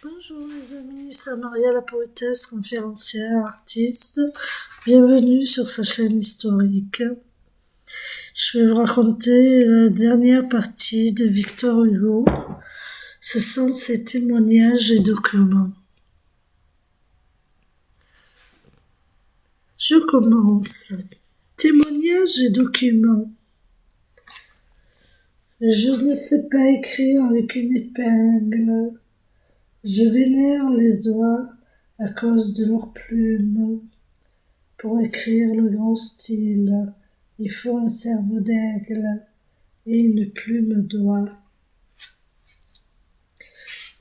Bonjour les amis, c'est Maria la poétesse, conférencière, artiste. Bienvenue sur sa chaîne historique. Je vais vous raconter la dernière partie de Victor Hugo. Ce sont ses témoignages et documents. Je commence. Témoignages et documents. Je ne sais pas écrire avec une épingle. Je vénère les oies à cause de leurs plumes. Pour écrire le grand style, il faut un cerveau d'aigle et une plume d'oie.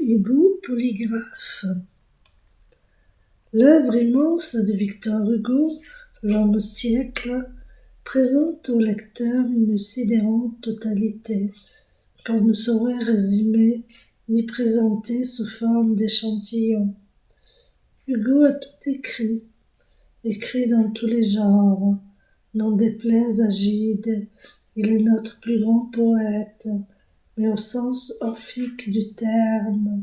Hugo polygraphe. L'œuvre immense de Victor Hugo, L'homme siècle, présente au lecteur une sidérante totalité qu'on ne saurait résumer ni présenter sous forme d'échantillon. Hugo a tout écrit dans tous les genres, n'en déplaise à Gide, il est notre plus grand poète, mais au sens orphique du terme.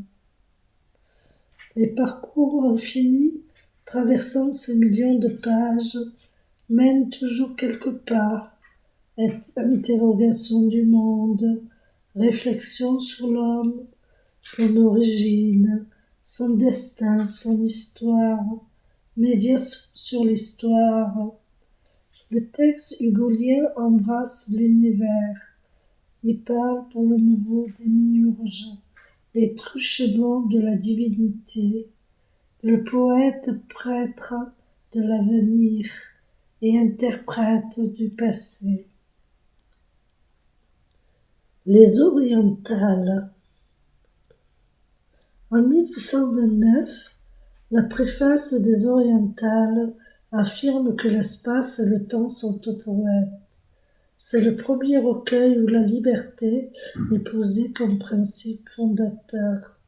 Les parcours infinis, traversant ces millions de pages, mènent toujours quelque part, interrogation du monde, réflexion sur l'homme, son origine, son destin, son histoire, médiation sur l'histoire. Le texte hugolien embrasse l'univers. Il parle pour le nouveau démiurge et truchement de la divinité, le poète prêtre de l'avenir et interprète du passé. Les orientales. En 1829, la préface des orientales affirme que l'espace et le temps sont au poète. C'est le premier recueil où la liberté est posée comme principe fondateur.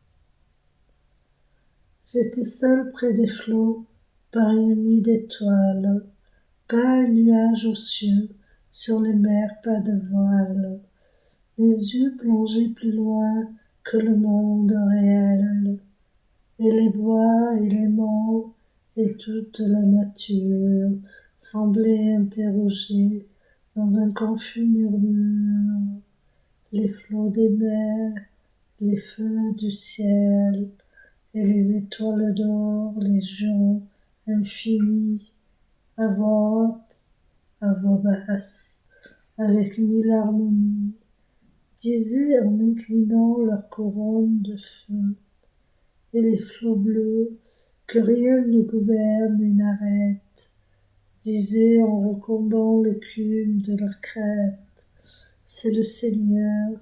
J'étais seul près des flots, par une nuit d'étoiles, pas un nuage aux cieux, sur les mers pas de voile. Mes yeux plongeaient plus loin que le monde réel, et les bois et les monts et toute la nature semblaient interroger dans un confus murmure les flots des mers, les feux du ciel et les étoiles d'or, les joncs infinis, à voix haute, à voix basse, avec mille harmonies, disaient en inclinant leur couronne de feu, et les flots bleus que rien ne gouverne et n'arrête, disaient en recombant l'écume de leur crête, c'est le Seigneur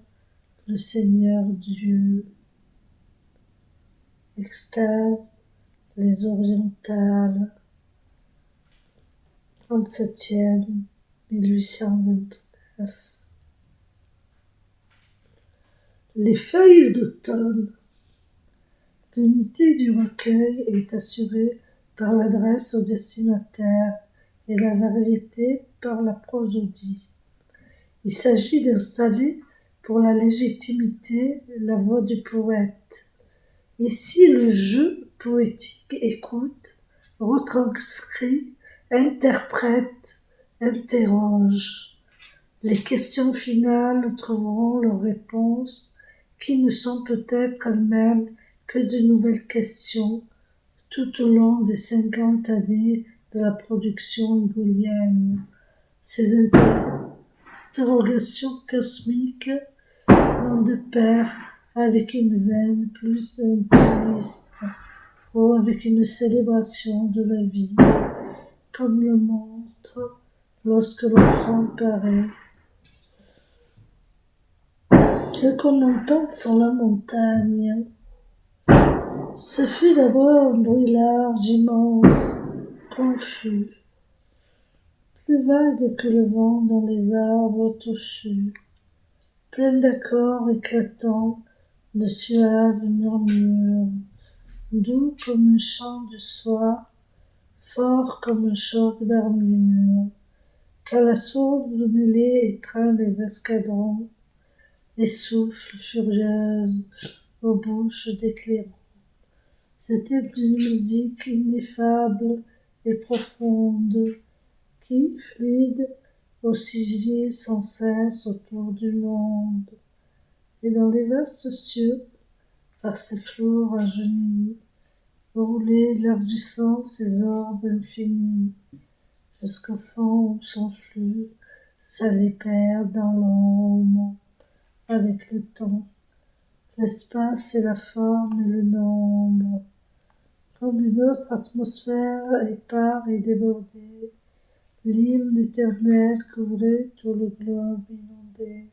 Dieu. Extase, les orientales, 37e, 1829. Les feuilles d'automne. L'unité du recueil est assurée par l'adresse au destinataire et la variété par la prosodie. Il s'agit d'installer pour la légitimité la voix du poète. Ici, le jeu poétique écoute, retranscrit, interprète, interroge. Les questions finales trouveront leurs réponses qui ne sont peut-être elles-mêmes que de nouvelles questions tout au long des 50 années de la production hugolienne. Ces interrogations cosmiques vont de pair avec une veine plus intimiste ou avec une célébration de la vie, comme le montre lorsque l'enfant paraît. Ce qu'on entend sur la montagne, ce fut d'abord un bruit large, immense, confus, plus vague que le vent dans les arbres touchus, plein d'accords éclatants, de suaves murmures, doux comme un chant du soir, fort comme un choc d'armure, quand la sourde mêlée étreint les escadrons, et souffle furieuse aux bouches d'éclairons. C'était une musique ineffable et profonde, qui, fluide, oscillait sans cesse autour du monde. Et dans les vastes cieux, par ses flots rajeunis, roulaient élargissant ses orbes infinis, jusqu'au fond où son flux s'allait perdre dans l'ombre, avec le temps, l'espace et la forme et le nombre, comme une autre atmosphère épars et débordée, l'hymne éternel couvrait tout le globe inondé.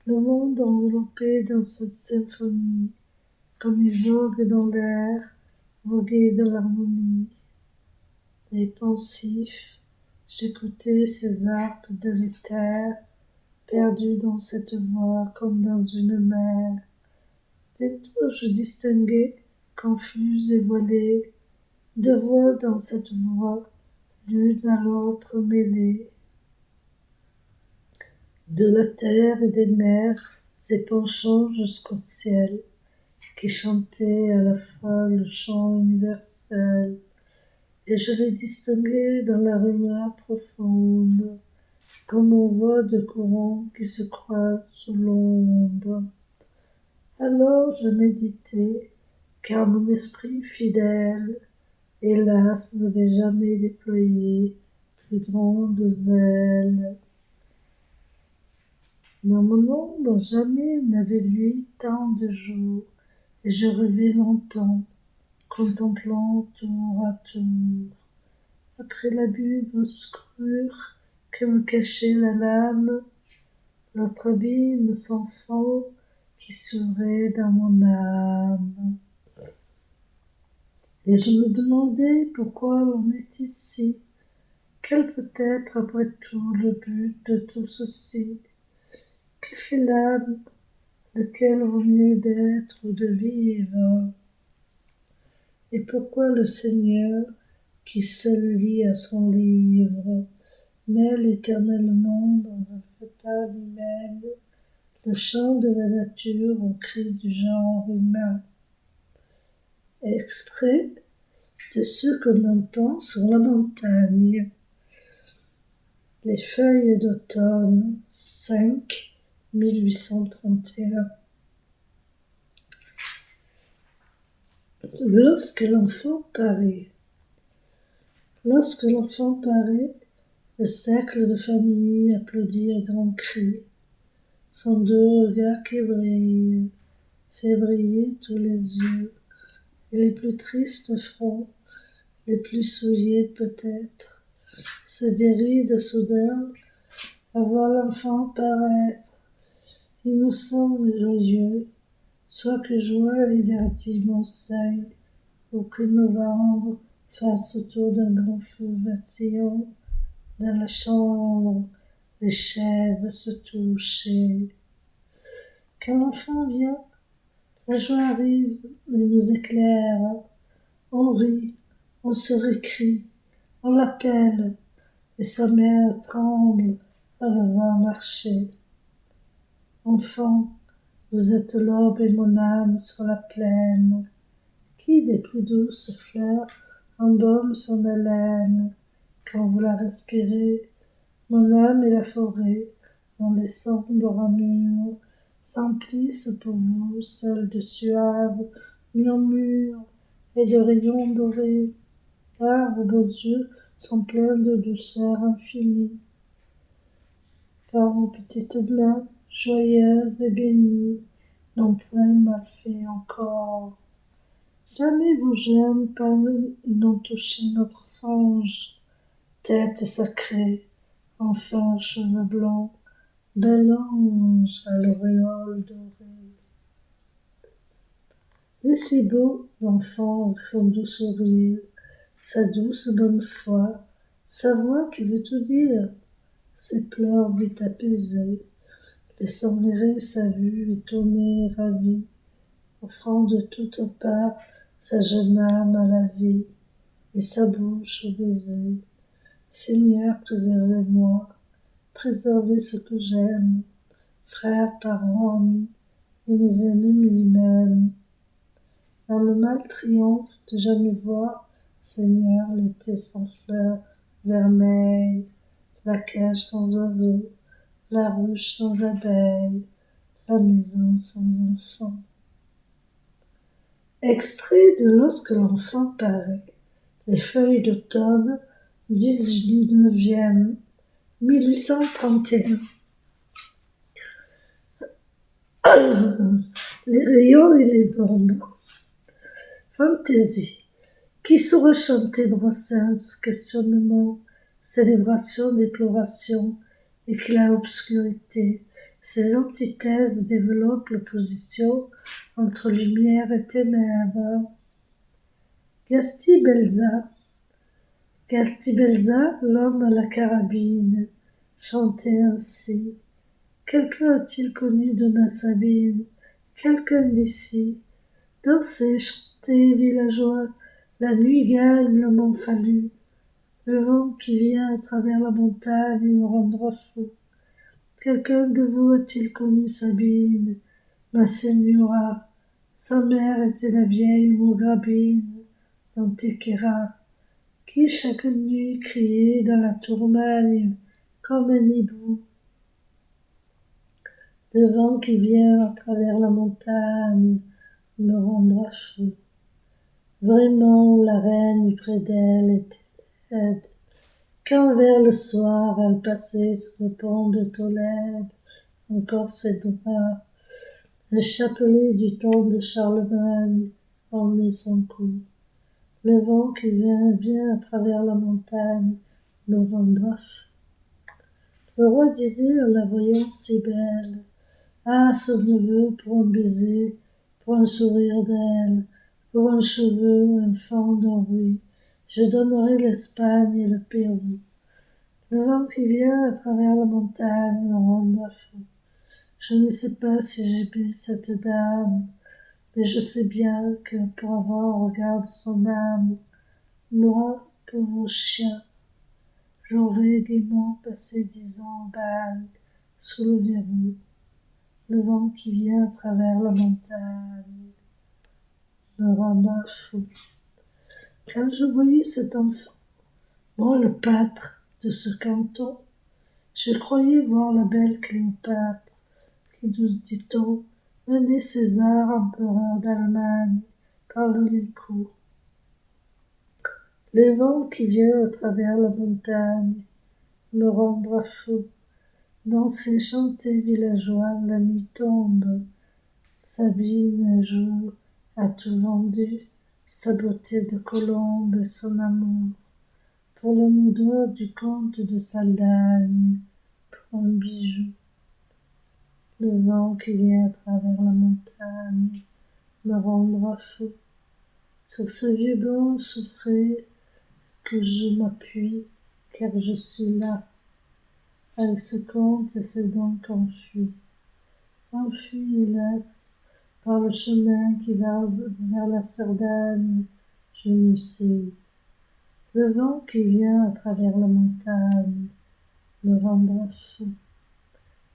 Le monde enveloppé dans cette symphonie, comme il vogue dans l'air, voguait dans l'harmonie. Et pensif, j'écoutais ces arcs de l'éther, perdus dans cette voix comme dans une mer. Bientôt je distinguais, confuse et voilée, deux voix dans cette voix, l'une à l'autre mêlées. De la terre et des mers, s'épanchant jusqu'au ciel, qui chantait à la fois le chant universel, et je les distinguais dans la rumeur profonde, comme on voit deux courants qui se croisent sous l'onde. Alors je méditais, car mon esprit fidèle, hélas, n'avait jamais déployé plus grandes ailes. Dans mon ombre, jamais n'avait lui tant de jours, et je rêvais longtemps, contemplant tour à tour, après la bulle obscure que me cachait la lame, l'autre abîme sans fond qui s'ouvrait dans mon âme. Et je me demandais pourquoi l'on est ici, quel peut être après tout le but de tout ceci, que fait l'âme, lequel vaut mieux d'être ou de vivre, et pourquoi le Seigneur, qui seul lit à son livre, mêle éternellement dans un fatal hymen le chant de la nature au cri du genre humain. Extrait de ceux qu'on entend sur la montagne. Les feuilles d'automne, 5, 1831. Lorsque l'enfant paraît. Lorsque l'enfant paraît, le cercle de famille applaudit à grands cris. Son doux regard qui brille, fait briller tous les yeux, et les plus tristes fronts, les plus souillés peut-être, se dérident soudain à voir l'enfant paraître, innocent et joyeux, soit que joie ait verdi mon seuil, ou que novembre fasse autour d'un grand feu vacillant, dans la chambre, les chaises se touchent. Quand l'enfant vient, la joie arrive et nous éclaire. On rit, on se récrie, on l'appelle, et sa mère tremble à le voir marcher. Enfant, vous êtes l'aube et mon âme sur la plaine. Qui des plus douces fleurs embaume son haleine? Quand vous la respirez, mon âme et la forêt, dont les sombres ramures s'emplissent pour vous seuls de suaves murmures et de rayons dorés, car vos beaux yeux sont pleins de douceur infinie, car vos petites mains, joyeuses et bénies, n'ont point mal fait encore. Jamais vos jeunes palmes n'ont touché notre fange, tête sacrée, enfant cheveux blonds, bel ange à l'auréole dorée. Il est si beau, l'enfant, avec son doux sourire, sa douce bonne foi, sa voix qui veut tout dire, ses pleurs vite apaisés, laissant errer sa vue étonnée et ravie, offrant de toutes parts sa jeune âme à la vie, et sa bouche au baiser. Seigneur, préservez-moi, préservez ce que j'aime, frères, parents, amis, et mes ennemis même. Dans le mal triomphe de jamais voir, Seigneur, l'été sans fleurs vermeilles, la cage sans oiseaux, la ruche sans abeilles, la maison sans enfants. Extrait de Lorsque l'enfant paraît, les feuilles d'automne, 19e, 1831. Les rayons et les ombres. Fantaisie. Qui saurait chanter Brassens, questionnement, célébration, déploration, éclat, obscurité. Ces antithèses développent l'opposition entre lumière et ténèbres. Gasti-Belza, l'homme à la carabine, chantait ainsi. Quelqu'un a-t-il connu Donna Sabine? Quelqu'un d'ici? Dansez, chantez, villageois, la nuit gagne le mont Fallu. Le vent qui vient à travers la montagne me rendra fou. Quelqu'un de vous a-t-il connu Sabine, ma señora? Sa mère était la vieille Mougrabine d'Antequera, qui chaque nuit criait dans la tourmagne comme un hibou. Le vent qui vient à travers la montagne me rendra fou. Vraiment, la reine près d'elle était laide. Quand vers le soir elle passait sur le pont de Tolède, encore ses doigts, le chapelet du temps de Charlemagne ornait son cou. Le vent qui vient à travers la montagne me rendra fou. Le roi disait en la voyant si belle, ah, ce neveu pour un baiser, pour un sourire d'elle, pour un cheveu, un fan d'Henri, je donnerai l'Espagne et le Pérou. Le vent qui vient à travers la montagne me rendra fou. Je ne sais pas si j'ai bu cette dame, mais je sais bien que pour avoir un regard de son âme, moi, pauvre chien, j'aurais gaiement passé 10 ans en bague sous le verrou. Le vent qui vient à travers la montagne me rendra fou. Quand je voyais cet enfant, moi le pâtre de ce canton, je croyais voir la belle Cléopâtre, qui, nous dit-on, menait César, empereur d'Allemagne, par le Licourt. Le vent qui vient à travers la montagne me rendra fou. Danser, chanter, villageois, la nuit tombe. Sabine, un jour, a tout vendu, sa beauté de colombe et son amour, pour la moudeur du comte de Saldagne, pour un bijou. Le vent qui vient à travers la montagne me rendra fou. Sur ce vieux banc souffré que je m'appuie, car je suis là, avec ce conte et ses dents enfuis, hélas, par le chemin qui va vers la Cerdagne, je ne sais. Le vent qui vient à travers la montagne me rendra fou.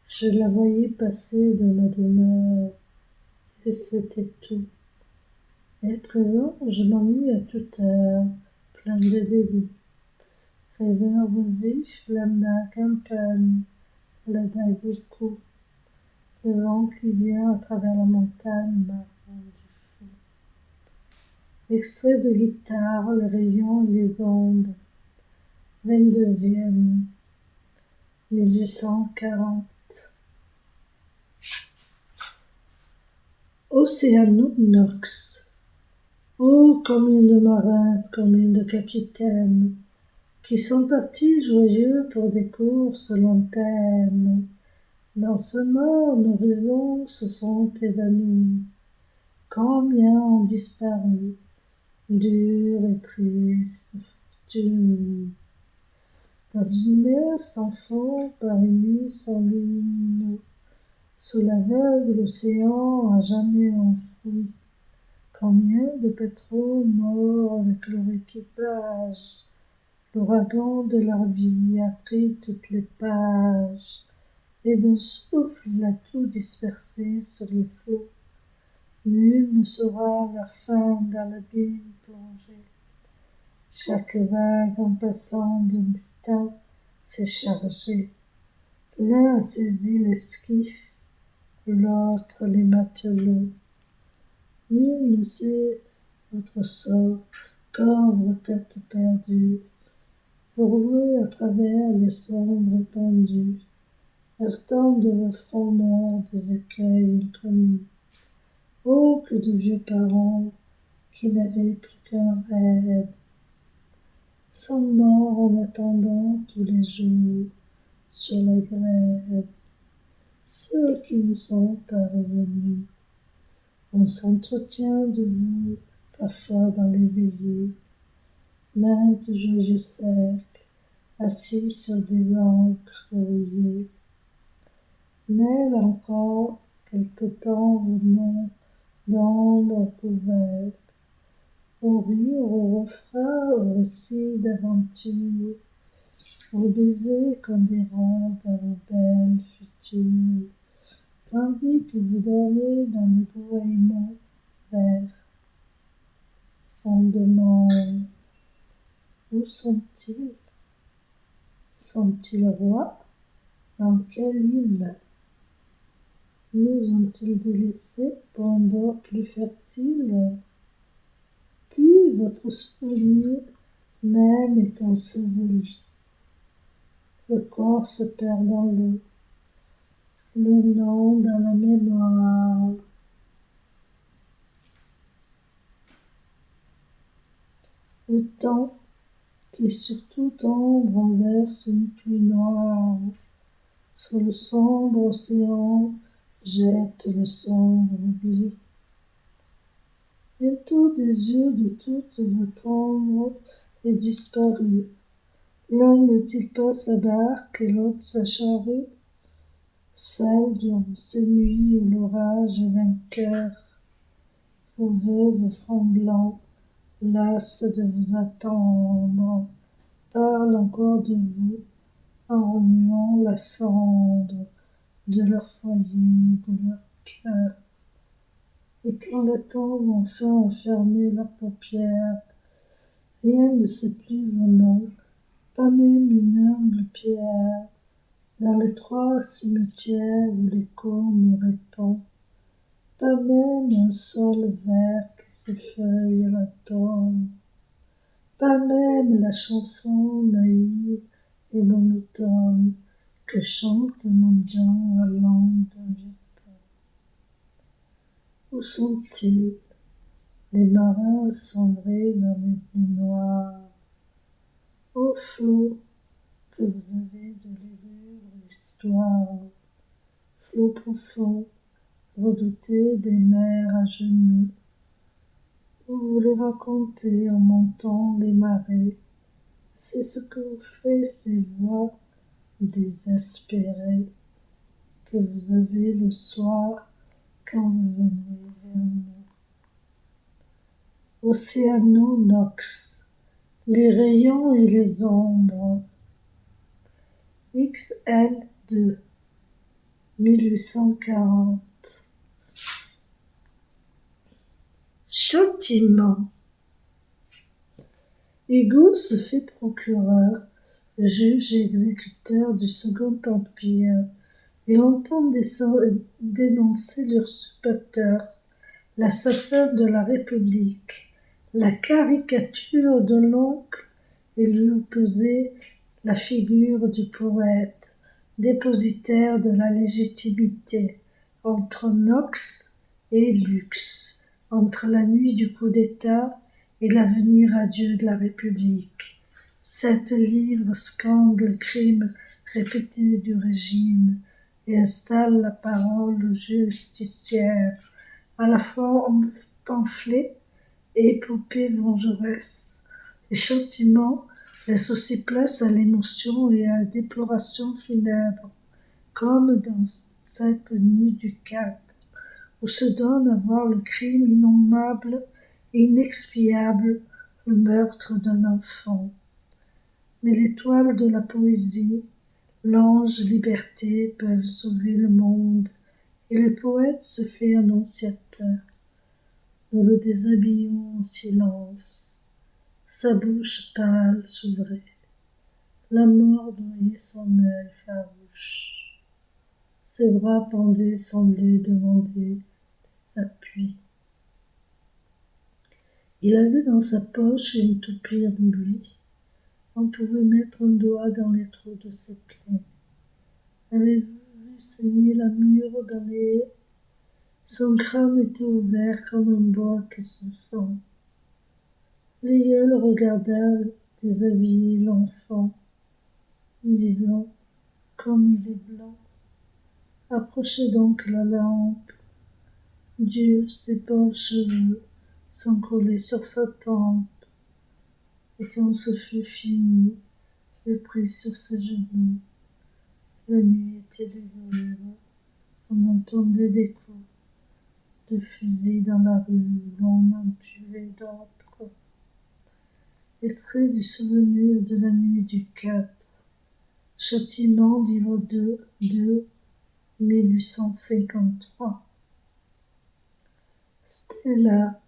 Je la voyais passer de ma demeure, et c'était tout. Et à présent, je m'ennuie à toute heure, plein de dégoût. Rêveur oisif, l'âme d'un campagne, la dague au cou. Le vent qui vient à travers la montagne m'a rendu fou. Extrait de guitare, les rayons et les ombres. 22e, 1840. Océanonox. Oh, combien de marins, combien de capitaines, qui sont partis joyeux pour des courses lointaines. Dans ce morne horizon se sont évanouis. Combien ont disparu, dure et triste fortune. Dans une mer sans fond, par une nuit sans lune, sous l'aveugle océan à jamais enfoui. Combien de pétroles morts avec leur équipage, l'ouragan de leur vie a pris toutes les pages, et d'un souffle l'a tout dispersé sur les flots. Nul ne saura leur fin dans l'abîme plongé. Chaque vague en passant de butin s'est chargée. L'un a saisi l'esquif, l'autre les matelots. Nul ne sait votre sort, pauvre tête perdue. Vous roulez à travers les sombres étendues, heurtant de vos fronts morts des écueils inconnus. Oh, que de vieux parents qui n'avaient plus qu'un rêve sont morts en attendant tous les jours sur la grève. Ceux qui ne sont pas revenus, on s'entretient de vous parfois dans les veillées, maintes joyeux cercles assis sur des ancres rouillées. Mêle encore quelque temps vos noms d'ombre couverts, au rire, au refrain, au récit d'aventure, aux baisers qu'on dérobe à vos belles futures, tandis que vous dormez dans les goémons verts. On demande, où sont-ils? Sont-ils rois? Dans quelle île? Nous ont-ils délaissés pour un bord plus fertile? Puis votre souvenir même est enseveli. Le corps se perd dans l'eau, le nom dans la mémoire. Le temps qui sur toute ombre renverse une pluie noire, sur le sombre océan jette le sombre oubli. Bientôt des yeux de toute votre ombre est disparu. L'un n'est-il pas sa barque et l'autre sa charrue? Seul durant ces nuits où l'orage est vainqueur, vos veuves front blanc, lasses de vous attendre, parlent encore de vous en remuant la cendre de leur foyer, de leur cœur. Et quand la tombe enfin a fermé leurs paupières, rien ne sait plus vos noms, pas même une humble pierre, dans l'étroit cimetière où l'écho nous répond, pas même un sol vert qui s'effeuille à l'automne, pas même la chanson naïve et monotone que chante mendiant la langue d'un vieux pont. Où sont-ils, les marins sombrés dans les nuits noires, ô flots que vous avez de lugubre histoire, flots profonds, redoutés des mers à genoux, où vous les racontez en montant les marées, c'est ce que vous fait ces voix désespérées que vous avez le soir quand vous venez vers nous. Océano Nox, les rayons et les ombres, XL2, 1840. Châtiment. Hugo se fait procureur, juge et exécuteur du Second Empire, et entend dénoncer l'usurpateur, l'assassin de la République, la caricature de l'oncle, et lui opposer la figure du poète, dépositaire de la légitimité, entre Nox et Lux, entre la nuit du coup d'État et l'avenir radieux de la République. 7 livres scandent le crime répété du régime et installent la parole justicière, à la fois en pamphlet et épopée vengeresse. Les châtiments laissent aussi place à l'émotion et à la déploration funèbre, comme dans cette nuit du 4, où se donne à voir le crime innommable et inexpiable, le meurtre d'un enfant. Mais l'étoile de la poésie, l'ange liberté peuvent sauver le monde, et le poète se fait annonciateur. nous le déshabillions en silence. Sa bouche pâle s'ouvrait, la mort noyait son œil farouche. Ses bras pendés semblaient demander des appuis. Il avait dans sa poche une toupie emboulie. On pouvait mettre un doigt dans les trous de ses plaies. Avez-vous vu saigner la mûre dans les haies? Son crâne était ouvert comme un bois qui se fend. L'aïeul regarda déshabiller l'enfant, disant « Comme il est blanc !» Approchez donc la lampe. Dieu, ses pauvres cheveux sont collés sur sa tempe. Et quand ce fut fini, je pris sur ses genoux. La nuit était lugubre, on entendait des coups de fusil dans la rue où l'on en tuait d'autres. Extrait du souvenir de la nuit du 4. Châtiment, livre 2, 1853. Stella.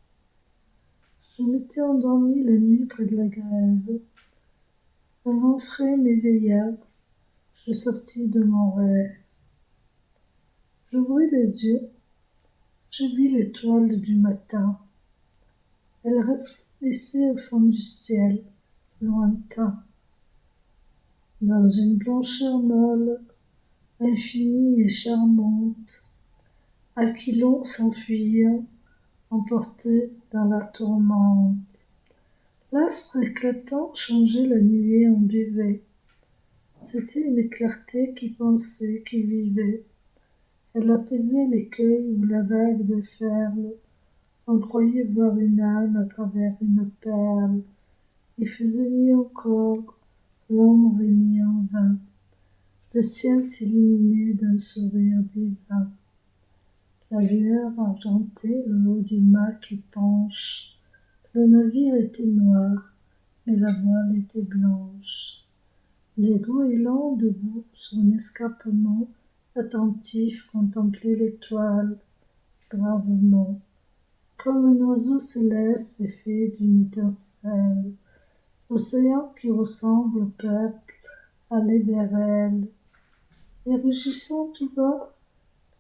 Je m'étais endormie la nuit près de la grève. Un vent frais m'éveilla. Je sortis de mon rêve. J'ouvris les yeux. Je vis l'étoile du matin. Elle resplendissait au fond du ciel, lointain. Dans une blancheur molle, infinie et charmante, Aquilon s'enfuyant, emporté dans la tourmente. L'astre éclatant changeait la nuée en duvet. C'était une clarté qui pensait, qui vivait. Elle apaisait l'écueil où la vague déferle. On croyait voir une âme à travers une perle. Il faisait nuit encore, l'ombre régnait en vain. Le ciel s'illuminait d'un sourire divin. La lueur argentait le haut du mât qui penche. Le navire était noir, mais la voile était blanche. Des goélands debout sur un escarpement, attentifs, contemplaient l'étoile, gravement. Comme un oiseau céleste est fait d'une étincelle, l'océan qui ressemble au peuple allait vers elle, et rugissant tout bas,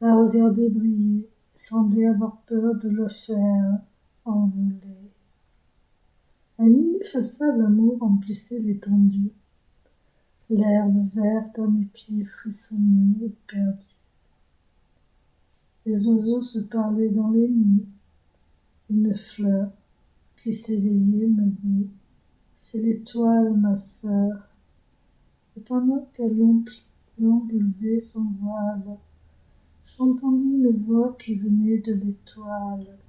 la regardait briller, semblait avoir peur de le faire envoler. Un ineffaçable amour emplissait l'étendue. L'herbe verte à mes pieds frissonnait et perdue. Les oiseaux se parlaient dans les nids. Une fleur qui s'éveillait me dit « C'est l'étoile, ma sœur ». Et pendant qu'elle levait son voile, j'entendis une voix qui venait de l'étoile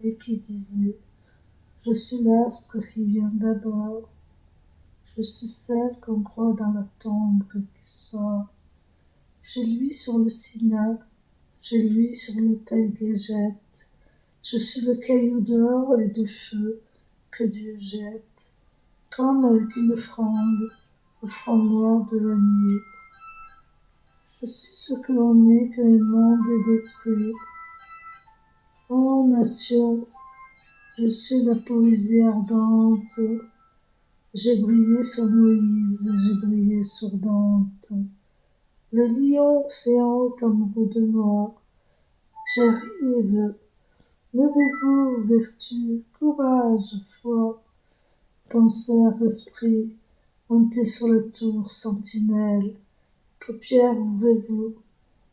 et qui disait « Je suis l'astre qui vient d'abord, je suis celle qu'on croit dans la tombe et qui sort. J'ai lui sur le Sinaï, j'ai lui sur l'autel Guégette, je suis le caillou d'or et de feu que Dieu jette, comme avec une offrande au front noir de la nuit. Je suis ce que l'on est quand le monde est détruit. Ô nation, je suis la poésie ardente. J'ai brillé sur Moïse, j'ai brillé sur Dante. Le lion séante amoureux de moi. J'arrive. Levez-vous, vertu, courage, foi. Penseur, esprit, montez sur la tour, sentinelle. Paupières, ouvrez-vous,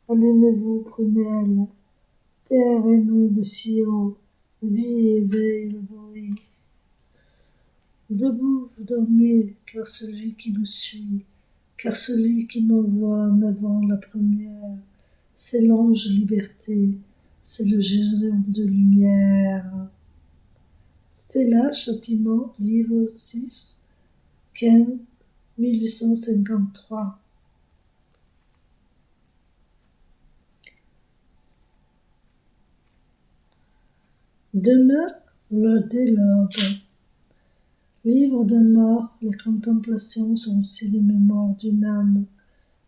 allumez-vous, prunelle. Terre émue de si haut, vie éveille le bruit. Debout, vous dormez, car celui qui me suit, car celui qui m'envoie en avant la première, c'est l'ange liberté, c'est le géant de lumière. Stella, Châtiment, livre 6, 15, 1853. Demain, l'heure des lords. Livre d'un mort, les contemplations sont aussi les mémoires d'une âme.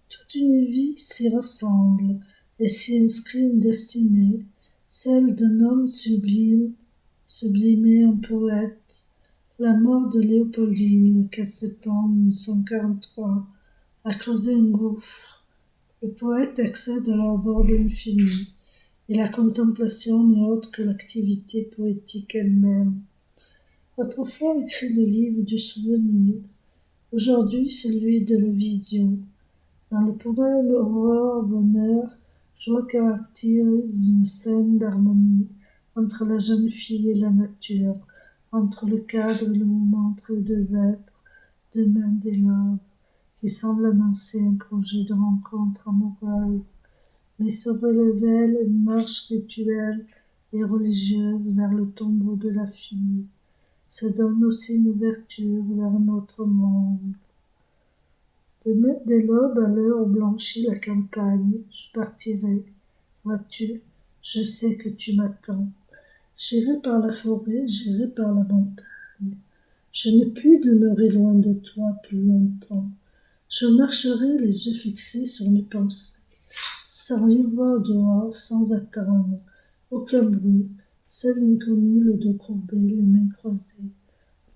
Toute une vie s'y rassemble et s'y inscrit une destinée, celle d'un homme sublime, sublimé en poète. La mort de Léopoldine, le 4 septembre 1943, a creusé un gouffre. Le poète accède alors au bord de l'infini, et la contemplation n'est autre que l'activité poétique elle-même. Autrefois écrit le livre du souvenir, aujourd'hui celui de la vision. Dans le poème Aurore, bonheur, joie caractérise une scène d'harmonie entre la jeune fille et la nature, entre le cadre et le moment entre les deux êtres, deux mains des lobes, qui semblent annoncer un projet de rencontre amoureuse, mais se révèle une marche rituelle et religieuse vers le tombeau de la fille, se donne aussi une ouverture vers un autre monde. De mettre des lobes à l'heure où blanchit la campagne, je partirai. Vois-tu, je sais que tu m'attends. J'irai par la forêt, j'irai par la montagne. Je ne puis demeurer loin de toi plus longtemps. Je marcherai les yeux fixés sur mes pensées, sans rien voir au dehors, sans attendre. Aucun bruit, seul inconnu, le dos courbé, les mains croisées.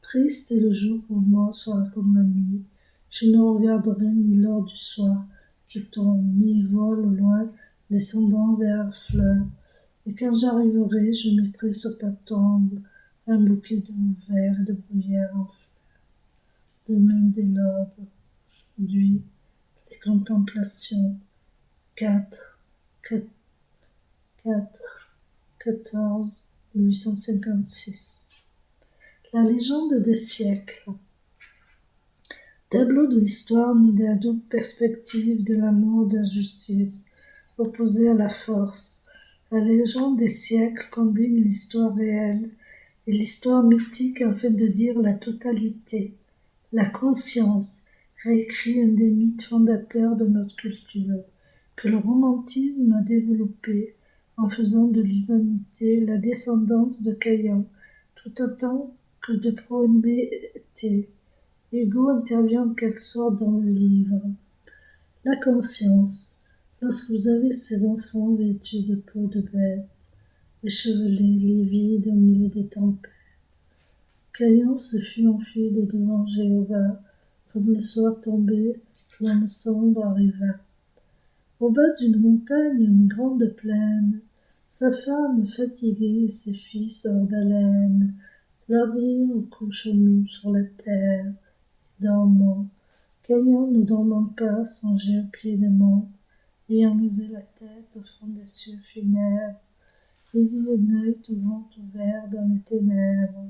Triste est le jour pour moi sera comme la nuit. Je ne regarderai ni l'heure du soir qui tombe, ni vole au loin, descendant vers Harfleur. Et quand j'arriverai, je mettrai sur ta tombe un bouquet de verre et de bruyère en fleurs. Demain des lobes, aujourd'hui, les contemplations. 4, 4, 4, 14, 856. La légende des siècles. Tableau de l'histoire mis dans la double perspective de l'amour de la justice, opposé à la force. La légende des siècles combine l'histoire réelle et l'histoire mythique afin de dire la totalité. La conscience réécrit un des mythes fondateurs de notre culture, que le romantisme a développé en faisant de l'humanité la descendance de Caïn, tout autant que de Prométhée. Hugo intervient en quelque sorte dans le livre. La conscience. Lorsque vous avez ces enfants vêtus de peau de bête, échevelés, livides au milieu des tempêtes, Caïn se fut enfui de devant Jéhovah, comme le soir tombé, l'homme sombre arriva. Au bas d'une montagne, une grande plaine, sa femme fatiguée et ses fils hors d'haleine, leur dirent couchons-nous sur la terre, dormons. Caïn, ne dormant pas, songeait au pied des monts, ayant levé la tête au fond des cieux funèbres, il vit un œil tout grand ouvert dans les ténèbres,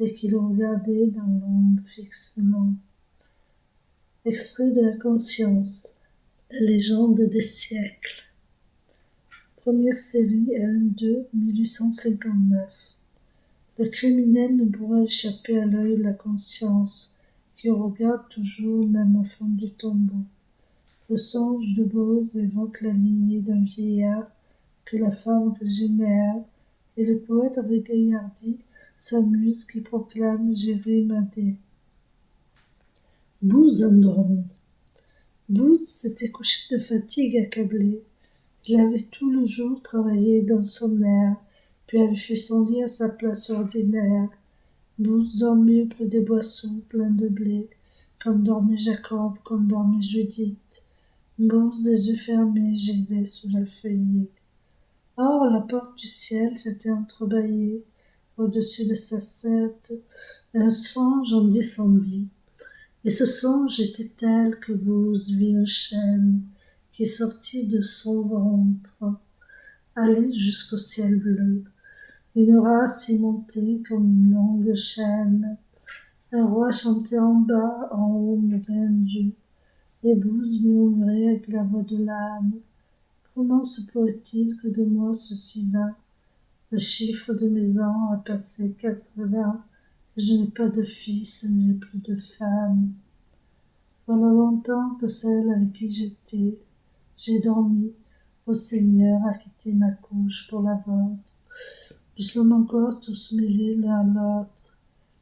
et qui le regardait dans l'ombre fixement. Extrait de la conscience, la légende des siècles. Première série, 1-2, 1859. Le criminel ne pourra échapper à l'œil de la conscience, qui regarde toujours même au fond du tombeau. Le songe de Bose évoque la lignée d'un vieillard que la femme régénère, et le poète régaillardi s'amuse qui proclame Jérémadé. Booz endormi. Booz s'était couché de fatigue accablé. Il avait tout le jour travaillé dans son air, puis avait fait son lit à sa place ordinaire. Booz dormait auprès des boissons pleins de blé, comme dormait Jacob, comme dormait Judith. Booz, les yeux fermés, gisait sous la feuillée. Or, la porte du ciel s'était entrebâillée. Au-dessus de sa tête, un songe en descendit. Et ce songe était tel que Booz vit un chêne qui sortit de son ventre, aller jusqu'au ciel bleu. Une race y montait comme une longue chaîne. Un roi chantait en bas, en haut murmurait un dieu. Et Booz murmurait avec la voix de l'âme. Comment se pourrait-il que de moi ceci va? Le chiffre de mes ans a passé 80. Je n'ai pas de fils, je n'ai plus de femme. Voilà longtemps que celle avec qui j'étais, j'ai dormi. Ô Seigneur, a quitté ma couche pour la vôtre. Nous sommes encore tous mêlés l'un à l'autre.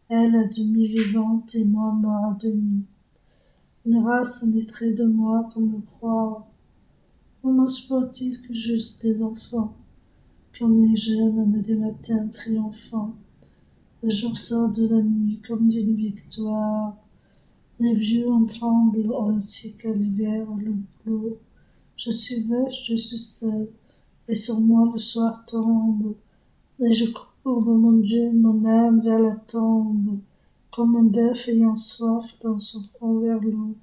Elle à demi vivante et moi mort à demi. Une race naîtrait de moi comme le croire. Comment se peut-il que j'eusse des enfants, comme les jeunes des matins triomphants, Le jour sort de la nuit comme d'une victoire. Les vieux en tremblent ainsi qu'à l'hiver le clos. Je suis veuf, je suis seul, et sur moi le soir tombe. Et je courbe, mon Dieu, mon âme vers la tombe, comme un bœuf ayant soif dans son front vers l'eau.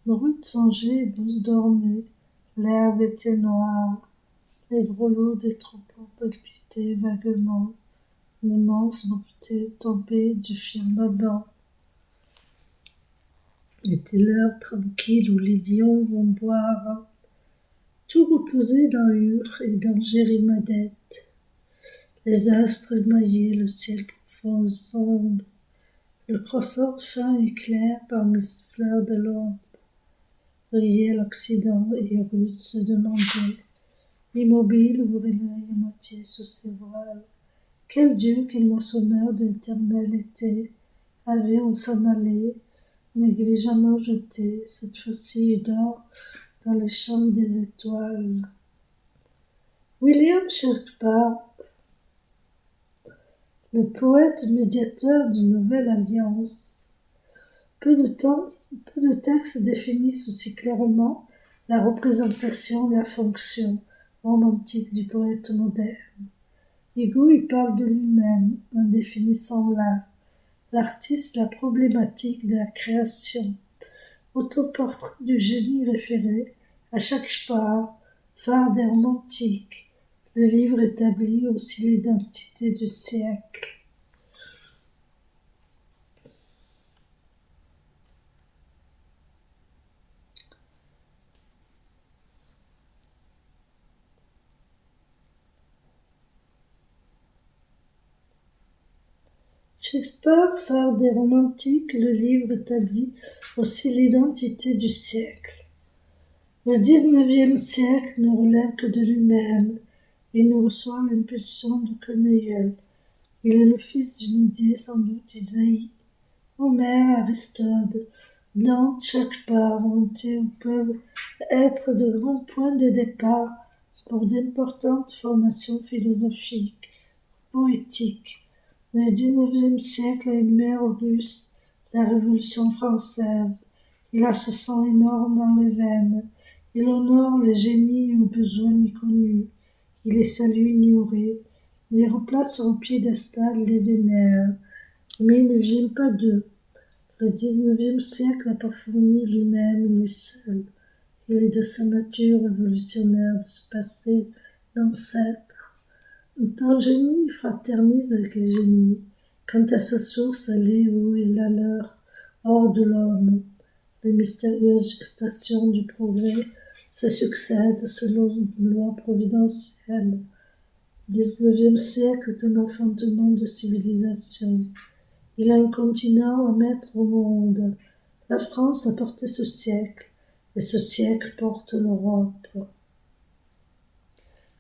Brute songeait et douce dormait, l'herbe était noire, les grelots des troupeaux palpitaient vaguement, l'immense beauté tombée du firmament. Était l'heure tranquille où les lions vont boire, tout reposé dans Ur et dans Jérimadette. Les astres émaillaient le ciel profond et sombre, le croissant fin et clair parmi ces fleurs de l'ombre. Riait l'Occident et rude se demandait, immobile ouvrait l'œil à moitié sous ses voiles. Quel Dieu, quel moissonneur de l'éternel été, avait on s'en allait, négligemment jeté, cette fois-ci d'or dans les champs des étoiles. William Shakespeare, le poète médiateur d'une nouvelle alliance. Peu de textes définissent aussi clairement la représentation et la fonction romantique du poète moderne. Hugo y parle de lui-même en définissant l'art, l'artiste la problématique de la création. Autoportrait du génie référé à Shakespeare, phare des romantiques. Le livre établit aussi l'identité du siècle. Shakespeare, phare des romantiques, le livre établit aussi l'identité du siècle. Le XIXe siècle ne relève que de lui-même. Il nous reçoit l'impulsion d'aucun aïeul. Il est le fils d'une idée sans doute Isaïe. Homère, Aristote, Dante, Shakespeare ont été ou peuvent être de grands points de départ pour d'importantes formations philosophiques, poétiques. Le XIXe siècle a une mère auguste, la Révolution française. Il a ce sang énorme dans les veines. Il honore les génies aux besoins méconnus. Il les salue ignorés. Il les replace sur un piédestal, les vénère. Mais il ne vient pas d'eux. Le XIXe siècle n'a pas fourni lui-même, lui seul. Il est de sa nature révolutionnaire de se passer d'ancêtre. Un génie il fraternise avec les génies. Quant à sa source, elle est où est la leur, hors de l'homme. Les mystérieuses gestations du progrès se succèdent selon une loi providentielle. Le XIXe siècle est un enfantement de civilisation. Il a un continent à mettre au monde. La France a porté ce siècle, et ce siècle porte l'Europe.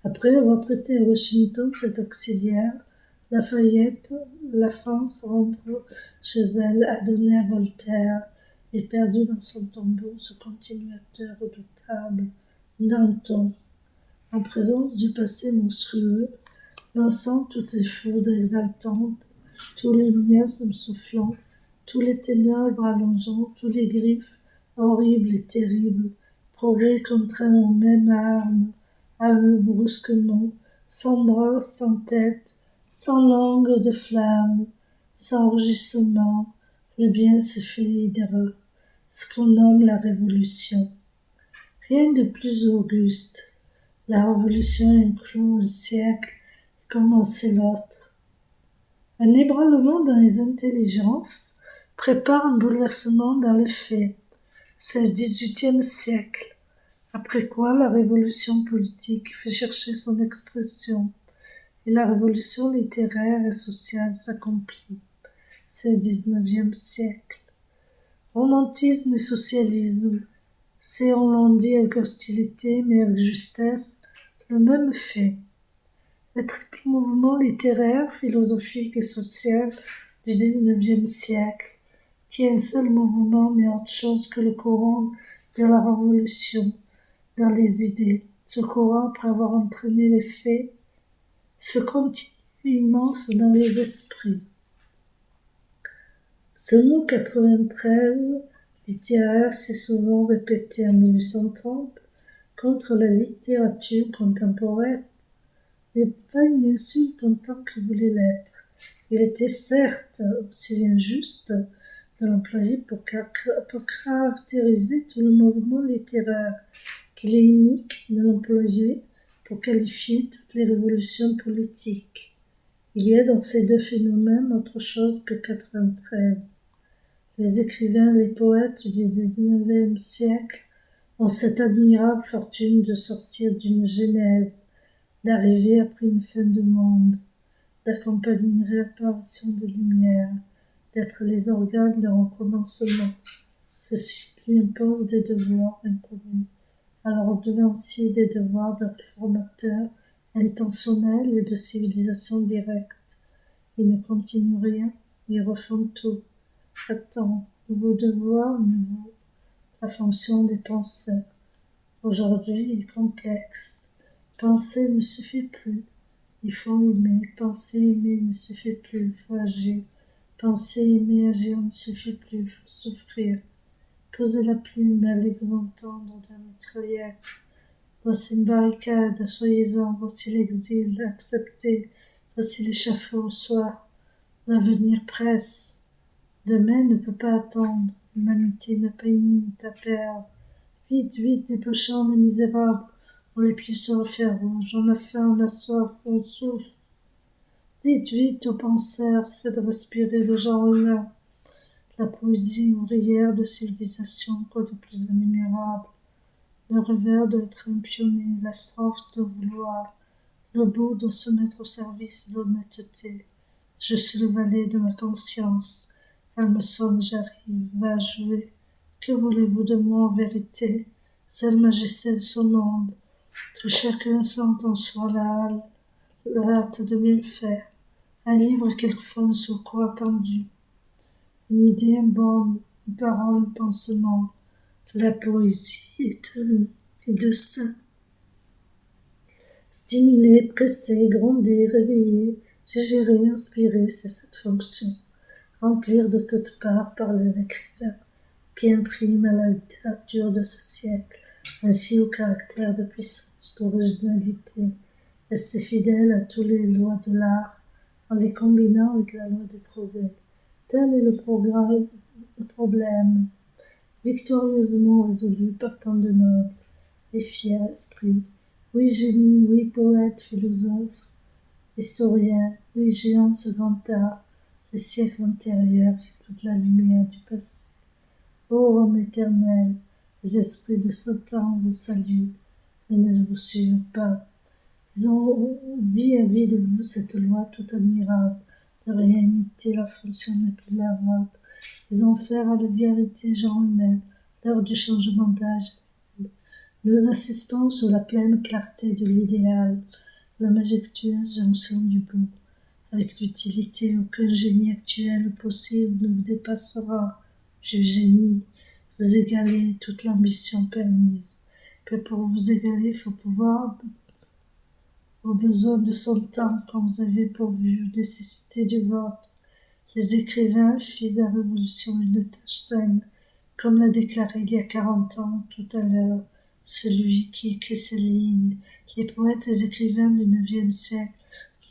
Après avoir prêté à Washington cet auxiliaire, Lafayette, la France rentre chez elle, adonnée à Voltaire, et perdue dans son tombeau ce continuateur redoutable, Danton. En présence du passé monstrueux, lançant toutes les foudres exaltantes, tous les miasmes soufflants, tous les ténèbres allongeant, tous les griffes horribles et terribles, progrès contraints aux mêmes armes, à eux brusquement, sans bras, sans tête, sans langue de flamme, sans rugissement, le bien se fait hydra, ce qu'on nomme la révolution. Rien de plus auguste. La révolution inclut un siècle, commençait l'autre. Un ébranlement dans les intelligences prépare un bouleversement dans les faits. C'est le XVIIIe siècle, après quoi la révolution politique fait chercher son expression et la révolution littéraire et sociale s'accomplit. C'est le XIXe siècle. Romantisme et socialisme, c'est, on l'en dit avec hostilité mais avec justesse, le même fait. Le triple mouvement littéraire, philosophique et social du XIXe siècle, qui est un seul mouvement mais autre chose que le courant de la révolution dans les idées. Ce courant, après avoir entraîné les faits, se continue immense dans les esprits. Ce mot 93, littéraire si souvent répété en 1830, contre la littérature contemporaine, n'est pas une insulte en tant que voulait l'être. Il était certes aussi injuste de l'employer pour caractériser tout le mouvement littéraire, qu'il est unique de l'employer pour qualifier toutes les révolutions politiques. Il y a dans ces deux phénomènes autre chose que 93. Les écrivains, les poètes du XIXe siècle ont cette admirable fortune de sortir d'une genèse, d'arriver après une fin de monde, d'accompagner une réapparition de lumière, d'être les organes d'un recommencement. Ceci lui impose des devoirs inconnus, alors devanciers des devoirs de réformateur intentionnel et de civilisation directe. Ils ne continuent rien, ils refont tout. Attends, nouveau devoir, nouveau. La fonction des penseurs. Aujourd'hui est complexe. Penser ne suffit plus. Il faut aimer. Penser, aimer ne suffit plus. Il faut agir. Penser, aimer, agir ne suffit plus. Il faut souffrir. Posez la plume, allez vous entendre de la mitraillette. Voici une barricade, soyez-en, voici l'exil, acceptez, voici l'échafaud au soir. L'avenir presse. Demain ne peut pas attendre. L'humanité n'a pas une minute à perdre. Vite, vite, dépêchons les misérables. On les pieds sur le fer rouge. On a faim, on a soif, on souffre. Dites vite aux penseurs, faites respirer le genre humain. La poésie ouvrière de civilisation, quoi de plus admirable. Le revers doit être un pionnier, la strophe doit vouloir. Le beau doit se mettre au service de l'honnêteté. Je suis le valet de ma conscience. Elle me sonne, j'arrive, va jouer. Que voulez-vous de moi en vérité? Seule ma gicelle sonore, que chacun sente en soi la hâte de bien faire. Un livre quelquefois un secours attendu. Une idée, un baume, une parole, un pansement. La poésie est de ça. Stimuler, presser, gronder, réveiller, suggérer, inspirer, c'est cette fonction. Remplir de toutes parts par les écrivains qui impriment à la littérature de ce siècle, ainsi au caractère de puissance, d'originalité, rester fidèle à toutes les lois de l'art en les combinant avec la loi du progrès. Tel est le problème, victorieusement résolu par tant de nobles et fiers esprits. Oui, génie, oui, poète, philosophe, historien, oui, géant ce grand art, les siècles antérieurs, toute la lumière du passé. Ô homme éternel, les esprits de Satan vous saluent, mais ne vous suivent pas. Ils ont vu à vie de vous cette loi toute admirable, de rien imiter, la fonction n'est plus la vôtre. Ils ont fait à la vérité genre humaine, l'heure du changement d'âge. Nous assistons sur la pleine clarté de l'idéal, la majestueuse jonction du beau. Avec l'utilité, aucun génie actuel possible ne vous dépassera. Du génie, vous égalez toute l'ambition permise. Mais pour vous égaler, il faut pouvoir aux besoins de son temps, comme vous avez pourvu, nécessité du vôtre. Les écrivains firent la révolution une tâche saine, comme l'a déclaré il y a 40 ans, tout à l'heure, celui qui écrit ces lignes. Les poètes et écrivains du IXe siècle,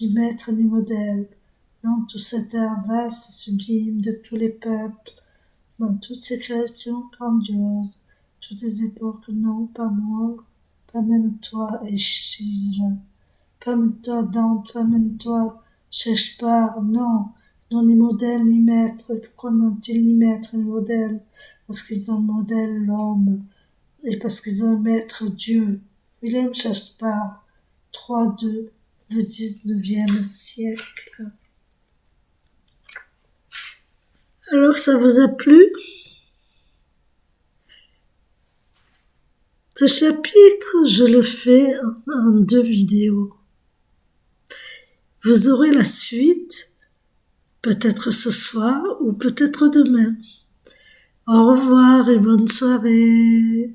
ni maîtres ni modèles, non tout cet art vaste et sublime de tous les peuples, dans toutes ces créations grandioses, toutes les époques, non, pas moi, pas même toi, Échisle, pas même toi, Dante, pas même toi, Shakespeare, non, non, ni modèle, ni maître, et pourquoi n'ont-ils ni maître, ni modèle? Parce qu'ils ont modèle l'homme, et parce qu'ils ont maître Dieu. William Shakespeare, 3-2, le XIXe siècle. Alors, ça vous a plu? Ce chapitre, je le fais en 2 vidéos. Vous aurez la suite, peut-être ce soir ou peut-être demain. Au revoir et bonne soirée.